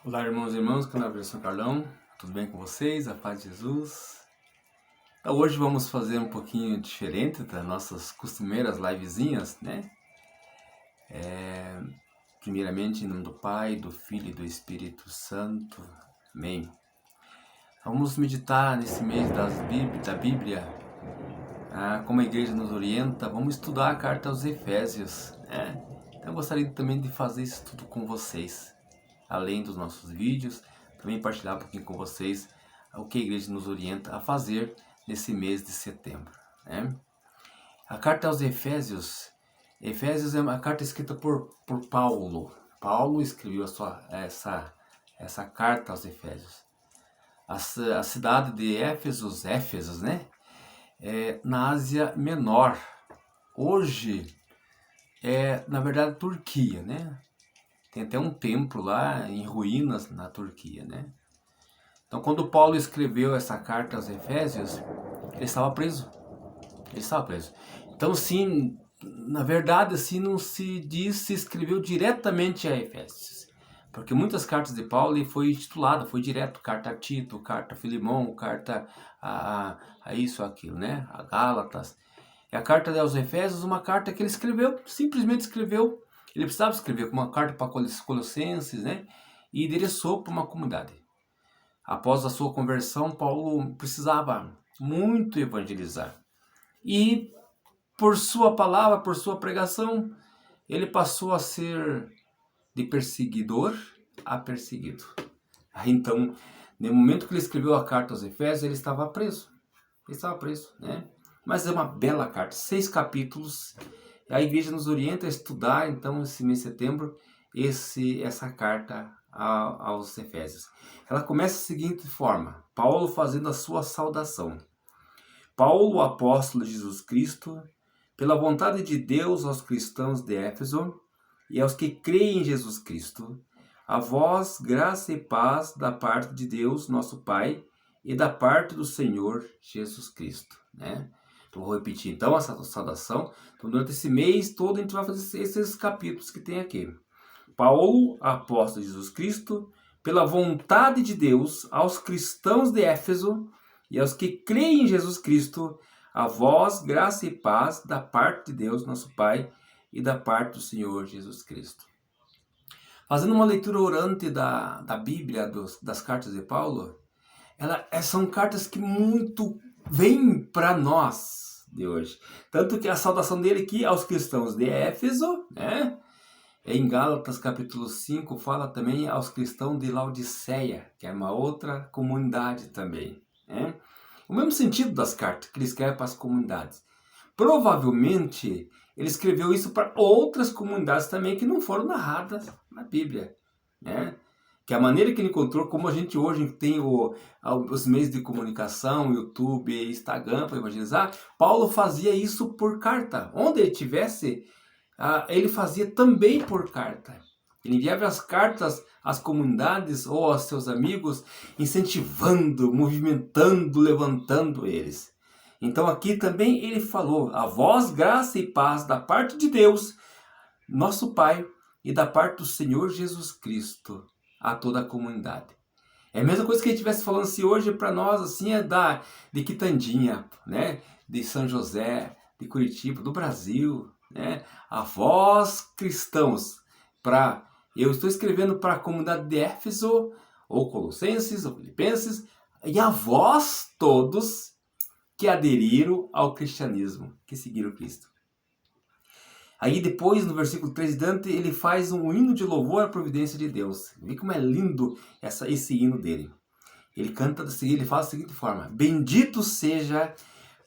Olá, irmãos e irmãs, canal São Carlão, tudo bem com vocês? A paz de Jesus. Então, hoje vamos fazer um pouquinho diferente das nossas costumeiras livezinhas, né? Primeiramente, em nome do Pai, do Filho e do Espírito Santo. Amém. Vamos meditar nesse mês da Bíblia, como a igreja nos orienta. Vamos estudar a carta aos Efésios, né? Então, eu gostaria também de fazer isso tudo com vocês, além dos nossos vídeos, também partilhar um pouquinho com vocês o que a igreja nos orienta a fazer nesse mês de setembro, né? A carta aos Efésios é uma carta escrita por Paulo. Paulo escreveu essa carta aos Efésios. A cidade de Éfesos, né? Na Ásia Menor. Hoje na verdade, Turquia, né? Tem até um templo lá em ruínas na Turquia, né? Então, quando Paulo escreveu essa carta aos Efésios, ele estava preso. Então, sim, na verdade, assim, não se diz se escreveu diretamente a Efésios. Porque muitas cartas de Paulo foi titulada, foi direto, carta a Tito, carta a Filemão, carta a isso, aquilo, né? A Gálatas. E a carta aos Efésios, uma carta que ele escreveu, simplesmente escreveu. Ele precisava escrever uma carta para Colossenses, né? E endereçou para uma comunidade. Após a sua conversão, Paulo precisava muito evangelizar. E por sua palavra, por sua pregação, ele passou a ser de perseguidor a perseguido. Então, no momento que ele escreveu a carta aos Efésios, ele estava preso. Né? Mas é uma bela carta, 6 capítulos. A igreja nos orienta a estudar, então, esse mês de setembro, essa carta aos Efésios. Ela começa da seguinte forma: Paulo fazendo a sua saudação. Paulo, apóstolo de Jesus Cristo, pela vontade de Deus aos cristãos de Éfeso e aos que creem em Jesus Cristo, a vós graça e paz da parte de Deus, nosso Pai, e da parte do Senhor Jesus Cristo, né? Então, vou repetir então essa saudação. Então, durante esse mês todo a gente vai fazer esses capítulos que tem aqui. Paulo, apóstolo de Jesus Cristo, pela vontade de Deus, aos cristãos de Éfeso e aos que creem em Jesus Cristo, a vós graça e paz da parte de Deus, nosso Pai, e da parte do Senhor Jesus Cristo. Fazendo uma leitura orante da Bíblia, das cartas de Paulo, são cartas que muito vêm para nós de hoje. Tanto que a saudação dele aqui aos cristãos de Éfeso, né? Em Gálatas capítulo 5 fala também aos cristãos de Laodiceia, que é uma outra comunidade também, né? O mesmo sentido das cartas que ele escreve para as comunidades. Provavelmente ele escreveu isso para outras comunidades também que não foram narradas na Bíblia, né? Que a maneira que ele encontrou, como a gente hoje tem os meios de comunicação, YouTube, Instagram para evangelizar, Paulo fazia isso por carta. Onde ele estivesse, ele fazia também por carta. Ele enviava as cartas às comunidades ou aos seus amigos, incentivando, movimentando, levantando eles. Então aqui também ele falou: a vós graça e paz da parte de Deus, nosso Pai, e da parte do Senhor Jesus Cristo, a toda a comunidade. É a mesma coisa que a gente estivesse falando se hoje para nós assim de Quitandinha, né? De São José, de Curitiba, do Brasil, né? A vós cristãos, eu estou escrevendo para a comunidade de Éfeso, ou Colossenses, ou Filipenses, e a vós todos que aderiram ao cristianismo, que seguiram Cristo. Aí depois, no versículo 3 de Dante, ele faz um hino de louvor à providência de Deus. Vê como é lindo esse hino dele. Ele canta ele fala da seguinte forma: bendito seja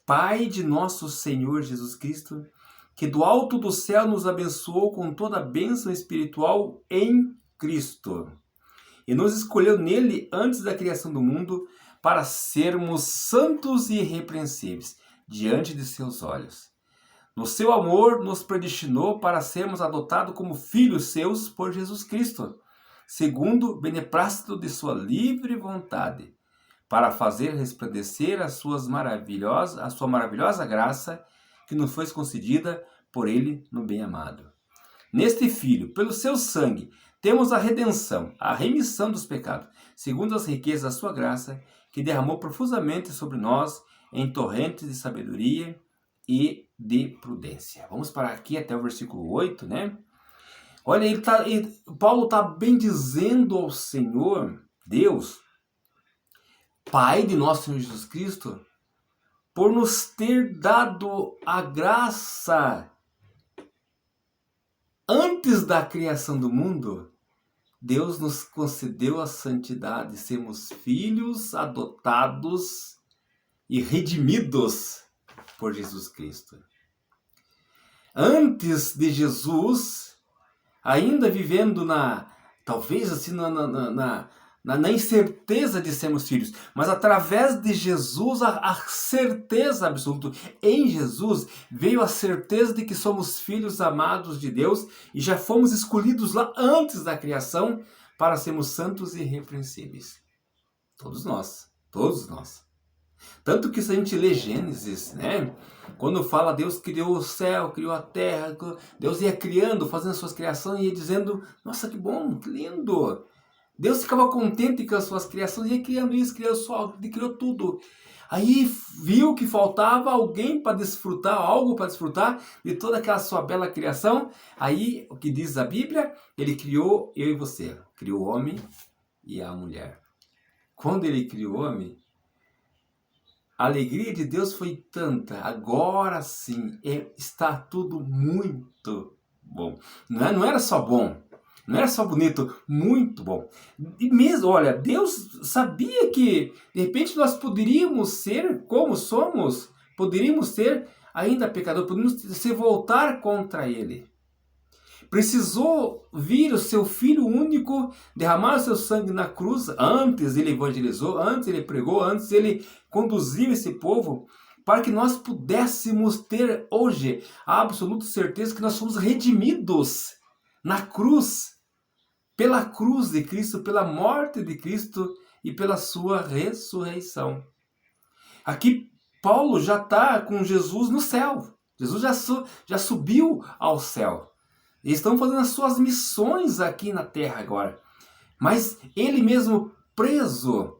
Pai de nosso Senhor Jesus Cristo, que do alto do céu nos abençoou com toda a bênção espiritual em Cristo, e nos escolheu nele antes da criação do mundo para sermos santos e irrepreensíveis diante de seus olhos. No seu amor nos predestinou para sermos adotados como filhos seus por Jesus Cristo, segundo o beneplácito de sua livre vontade, para fazer resplandecer a sua maravilhosa graça que nos foi concedida por ele no bem-amado. Neste Filho, pelo seu sangue, temos a redenção, a remissão dos pecados, segundo as riquezas da sua graça, que derramou profusamente sobre nós em torrentes de sabedoria e de prudência. Vamos parar aqui até o versículo 8, né? Olha, Paulo está bendizendo ao Senhor, Deus, Pai de nosso Senhor Jesus Cristo, por nos ter dado a graça antes da criação do mundo. Deus nos concedeu a santidade, sermos filhos adotados e redimidos por Jesus Cristo. Antes de Jesus, ainda vivendo talvez assim, na incerteza de sermos filhos, mas através de Jesus, a certeza absoluta. Em Jesus veio a certeza de que somos filhos amados de Deus e já fomos escolhidos lá antes da criação para sermos santos e irrepreensíveis. Todos nós, todos nós. Tanto que se a gente lê Gênesis, né? Quando fala Deus criou o céu, criou a terra, Deus ia criando, fazendo suas criações e ia dizendo, nossa, que bom, que lindo. Deus ficava contente com as suas criações, ia criando isso, criou o sol, criou tudo. Aí viu que faltava alguém para desfrutar, algo para desfrutar de toda aquela sua bela criação. Aí, o que diz a Bíblia? Ele criou eu e você, criou o homem e a mulher. Quando ele criou o homem, a alegria de Deus foi tanta, agora sim, está tudo muito bom. Não era só bom, não era só bonito, muito bom. E mesmo, olha, Deus sabia que, de repente, nós poderíamos ser como somos, poderíamos ser ainda pecadores, poderíamos se voltar contra Ele. Precisou vir o seu Filho único, derramar o seu sangue na cruz. Antes ele evangelizou, antes ele pregou, antes ele conduziu esse povo, para que nós pudéssemos ter hoje a absoluta certeza que nós somos redimidos na cruz, pela cruz de Cristo, pela morte de Cristo e pela sua ressurreição. Aqui Paulo já está com Jesus no céu. Jesus já subiu ao céu. Eles estão fazendo as suas missões aqui na terra agora. Mas ele mesmo preso,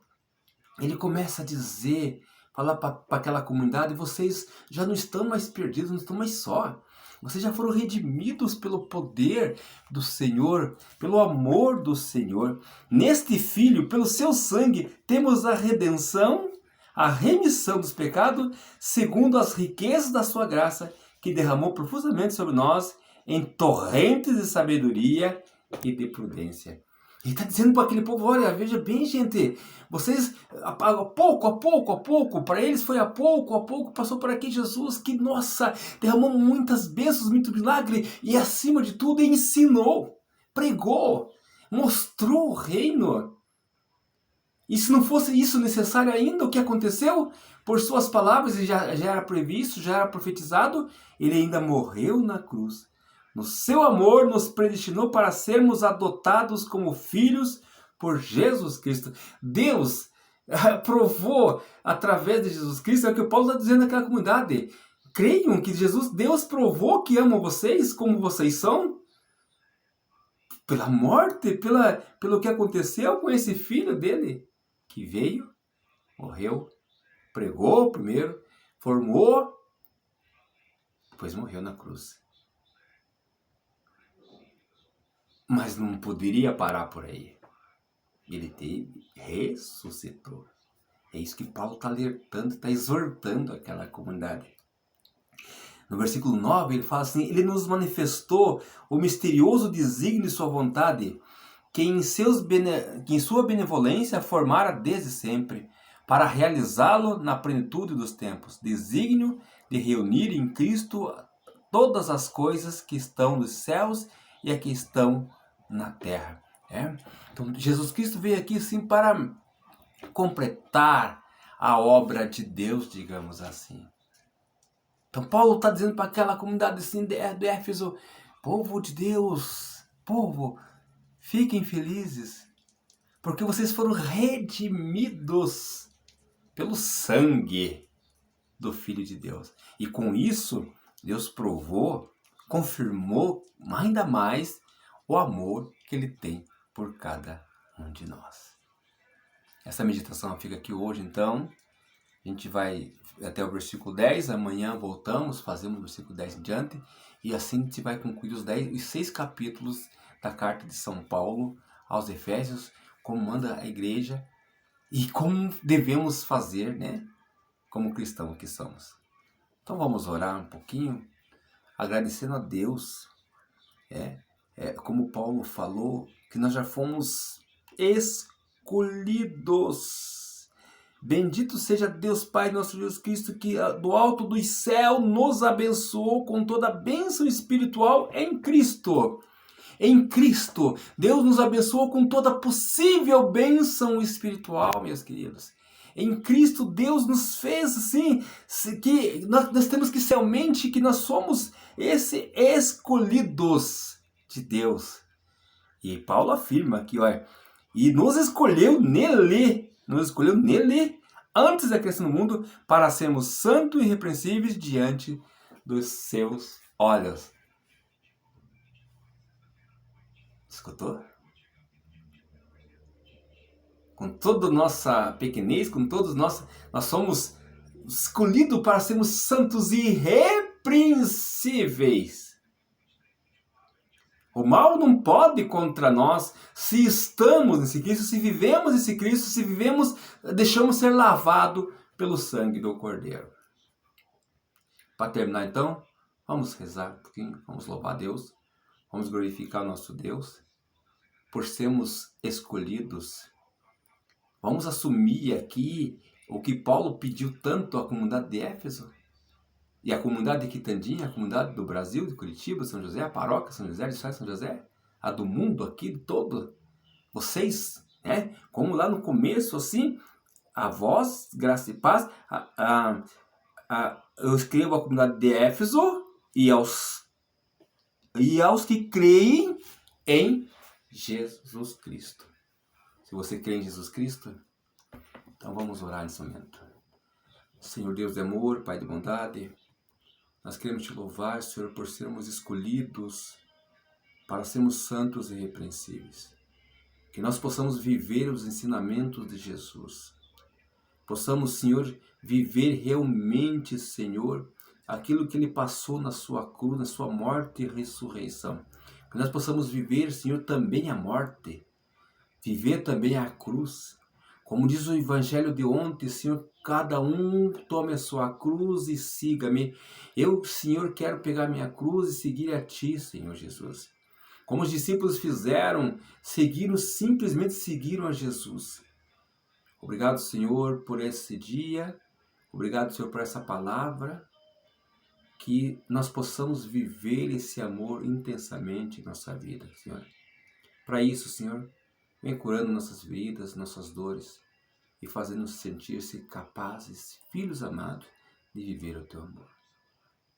ele começa a dizer, falar para aquela comunidade, vocês já não estão mais perdidos, não estão mais só. Vocês já foram redimidos pelo poder do Senhor, pelo amor do Senhor. Neste Filho, pelo seu sangue, temos a redenção, a remissão dos pecados, segundo as riquezas da sua graça, que derramou profusamente sobre nós, em torrentes de sabedoria e de prudência. Ele está dizendo para aquele povo, olha, veja bem, gente, vocês, a pouco, para eles foi a pouco, passou por aqui Jesus, que, nossa, derramou muitas bênçãos, muito milagre, e acima de tudo ensinou, pregou, mostrou o reino. E se não fosse isso necessário ainda, o que aconteceu? Por suas palavras, já era previsto, já era profetizado, ele ainda morreu na cruz. No seu amor, nos predestinou para sermos adotados como filhos por Jesus Cristo. Deus provou através de Jesus Cristo, é o que o Paulo está dizendo naquela comunidade. Creiam que Deus provou que ama vocês como vocês são? Pela morte, pelo que aconteceu com esse filho dele, que veio, morreu, pregou primeiro, formou, depois morreu na cruz. Mas não poderia parar por aí. Ele ressuscitou. É isso que Paulo está alertando, está exortando aquela comunidade. No versículo 9 ele fala assim, ele nos manifestou o misterioso desígnio de sua vontade, que em sua benevolência formara desde sempre, para realizá-lo na plenitude dos tempos. Desígnio de reunir em Cristo todas as coisas que estão nos céus e as que estão na terra. Então Jesus Cristo veio aqui assim para completar a obra de Deus, digamos assim. Então Paulo está dizendo para aquela comunidade assim de Éfeso, povo de Deus, povo, fiquem felizes, porque vocês foram redimidos pelo sangue do Filho de Deus. E com isso, Deus provou, confirmou ainda mais o amor que Ele tem por cada um de nós. Essa meditação fica aqui hoje, então. A gente vai até o versículo 10, amanhã voltamos, fazemos o versículo 10 em diante, e assim a gente vai concluir os 6 capítulos da carta de São Paulo aos Efésios, como manda a igreja e como devemos fazer, né, como cristãos que somos. Então vamos orar um pouquinho, agradecendo a Deus, como Paulo falou, que nós já fomos escolhidos. Bendito seja Deus Pai nosso Jesus Cristo, que do alto do céu nos abençoou com toda a bênção espiritual em Cristo. Em Cristo, Deus nos abençoou com toda possível bênção espiritual, meus queridos. Em Cristo, Deus nos fez assim, que nós temos que ser mente que nós somos escolhidos de Deus. E Paulo afirma aqui, olha, e nos escolheu nele, antes da criação do mundo, para sermos santos e irrepreensíveis diante dos seus olhos. Escutou? Com toda nossa pequenez, com todos nós somos escolhidos para sermos santos e irrepreensíveis. O mal não pode contra nós se estamos nesse Cristo, se vivemos esse Cristo, se vivemos, deixamos ser lavado pelo sangue do Cordeiro. Para terminar então, vamos rezar um pouquinho, vamos louvar a Deus, vamos glorificar o nosso Deus por sermos escolhidos. Vamos assumir aqui o que Paulo pediu tanto à comunidade de Éfeso, e a comunidade de Quitandinha, a comunidade do Brasil, de Curitiba, São José, a paróquia São José, de São José, a do mundo aqui todo. Vocês, né? Como lá no começo, assim, a vós, graça e paz, eu escrevo a comunidade de Éfeso e aos que creem em Jesus Cristo. Se você crê em Jesus Cristo, então vamos orar nesse momento. Senhor Deus de amor, Pai de bondade, nós queremos te louvar, Senhor, por sermos escolhidos para sermos santos e irrepreensíveis. Que nós possamos viver os ensinamentos de Jesus. Possamos, Senhor, viver realmente, Senhor, aquilo que Ele passou na sua cruz, na sua morte e ressurreição. Que nós possamos viver, Senhor, também a morte, viver também a cruz. Como diz o Evangelho de ontem, Senhor, cada um tome a sua cruz e siga-me. Eu, Senhor, quero pegar minha cruz e seguir a Ti, Senhor Jesus. Como os discípulos fizeram, simplesmente seguiram a Jesus. Obrigado, Senhor, por esse dia. Obrigado, Senhor, por essa palavra. Que nós possamos viver esse amor intensamente em nossa vida, Senhor. Para isso, Senhor, vem curando nossas vidas, nossas dores e fazendo-nos sentir-se capazes, filhos amados, de viver o Teu amor.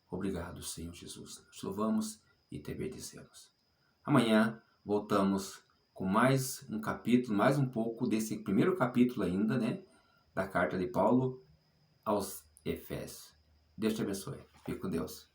Obrigado, Senhor Jesus. Te louvamos e te bendizemos. Amanhã voltamos com mais um capítulo, mais um pouco desse primeiro capítulo ainda, né? Da carta de Paulo aos Efésios. Deus te abençoe. Fique com Deus.